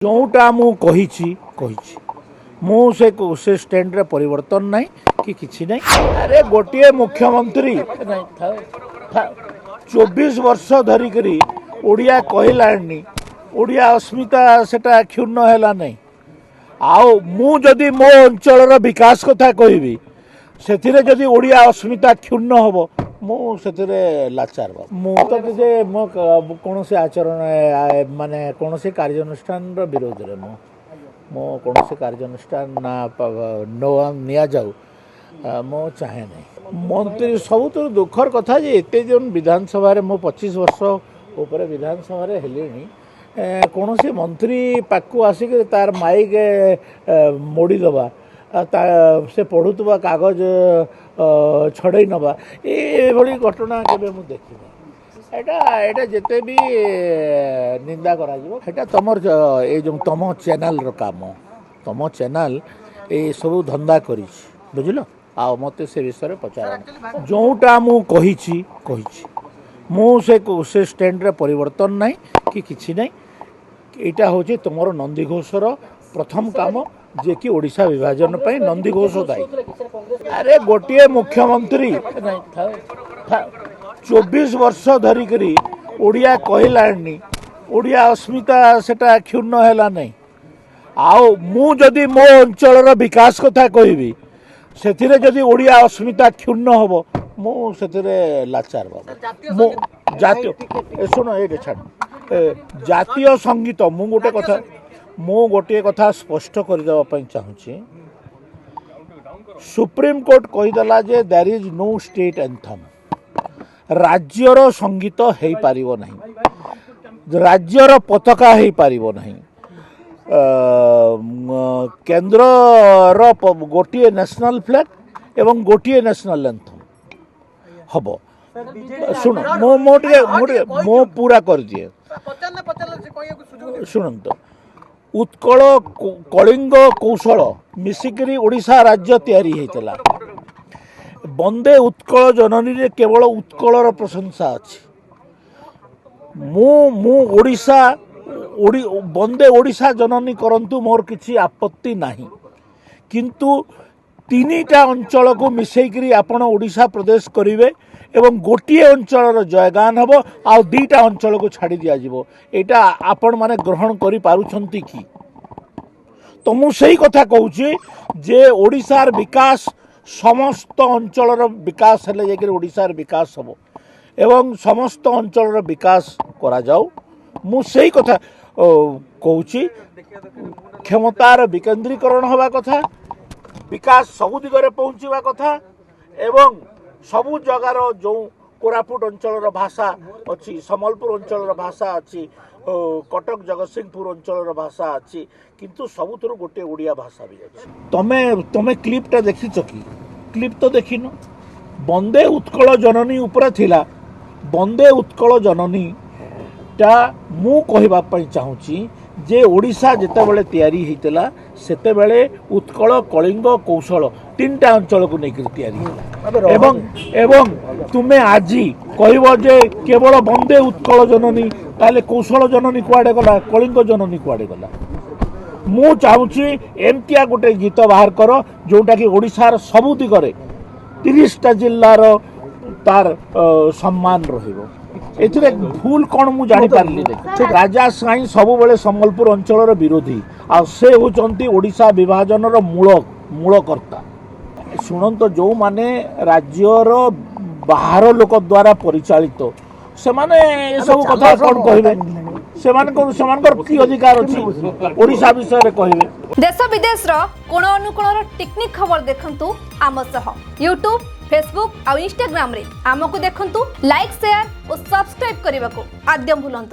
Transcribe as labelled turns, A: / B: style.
A: जोटा से स्टैंड रे परिवर्तन नहीं कि किसी नहीं। अरे गोटे मुख्यमंत्री 24 वर्ष धरिकी ओडिया कहलानी ओडिया अस्मिता सेटा क्षुण्ण है नहीं। आउ मु जदि मो अंचल विकास कथा कहबी से ओडिया अस्मिता क्षुण्ण हम मुझे लाचार मु तो किसी मो कौन से आचरण माने कौन से कार्यानुष्ठान विरोध में मो कौन से कार्यानुष्ठान नि जाऊ मो चाहे नहीं। मंत्री सब तो दुखर कथा जे एते जन विधानसभा मो 25 वर्ष उपर विधानसभा हेले कौन से मंत्री पाक आसिक तार माइक मोड़ीदबा से पढ़ुवा कागज छड़े नवा ये घटना केबे मु देखिनी। एटा जेते भी निंदा करा जिवो एटा तमर ए जो तम चैनल रो काम तम चैनल ए सब धंदा करी बुझलो आ मते से विषय पचार जोटा मु कहिछि से स्टैंड रे परिवर्तन नहीं कि किछि नहीं। एटा होछि तमरो नंदीघोषर प्रथम काम जे कि ओडिशा विभाजन पे नंदीघोष दायी। अरे गोटे मुख्यमंत्री 24 वर्ष धरिकी ओडिया कहलानी ओडिया अस्मिता सेटा क्षुण्ण है नहीं। आउ मु जदि मो अंचल विकास कथा कहबी से ओडिया अस्मिता क्षुण्ण हम मुझे लाचार बाबू जातीय शुण ये छाड़ जातीय संगीत मु गोटे कथा स्पष्ट करदेवाई चाहूँगी। सुप्रीम कोर्ट कहीदेला जे there is no state anthem राज्यर संगीत हो पारिबो नहीं राज्यर पताका हो पारिबो नहीं केंद्र गोटे नेशनल फ्लैग एवं गोटे नेशनल एंथम हम शुण मो पूरा कर दिए शुणत उत्कल कलिंग कौशल मिसिकरी ओडिशा राज्य तैयारी होता बंदे उत्कल जननी रे केवल उत्कलर प्रशंसा अच्छी मु ओडिशा बंदे ओडिशा जननी करंतु मोर किसी आपत्ति नहीं किंतु तीनटा अंचल को मिसेकरी आपण ओडिशा प्रदेश करिवे एवं गोटे अंचल जयगान हम आ दीटा अंचल को छाड़ी दिया जिवो एटा आपण माने ग्रहण करि पारुछंती कि तो मु सही कथा कहूची जे ओडिशार विकास समस्त अंचल विकास हेले जेकि ओडिशार विकास हम एवं समस्त अंचल विकास करा जाऊ मु सही कथा कहूची क्षमतार विकेंद्रीकरण हवा कथा विकास सबु दिगरे पहुँचवा कथा एवं सबु जगार जो कोरापुट अंचल भाषा अच्छी सम्बलपुर अंचल भाषा अच्छी कटक जगतसिंहपुर अंचल भाषा अच्छी किंतु सबुथुरु गोटे ओडिया भाषा भी अच्छी। तमे क्लिपटा देखिछ कि क्लिप तो देखिन बंदे उत्कल जननी ऊपर थिला बंदे उत्कल जननी टा मु कहबा पई चाहूची जे ओडिशा जेतेबेले तैयारी हेतला सेतेबेले उत्कल कलिंग कौशल तीनटा अंचल को लेकर तैयारी एवं तुमे आजी कहब जे केवल बंदे उत्कल जननी ताले कौशल जननी कुआडे गला कलिंग जननी कुआडे गला मु चाहूची एमतिया गोटे गीत बाहर कर जोटा कि ओडिशार सबु दिगरे 30टा जिल्लार तार सम्मान रहिबो एथिरे भूल कौन मु जानी पारली राजा साई सब बेले सम्बलपुर अंचल विरोधी आ से होचंती ओडिशा विभाजन मूलकर्ता शुणत जो माने राज्यर बाहर लोक द्वारा परिचालित से माने सब कथा कौन कहबे से अधिकार अच्छी ओडिशा विषय रे कहबे
B: देश विदेश रो कोण अनुकोण टेक्निक खबर देखंतु आम सह यूट्यूब फेसबुक और इंस्टाग्राम रे आमको देखंतु लाइक शेयर और सब्सक्राइब करने को आद्यम भूलंतु।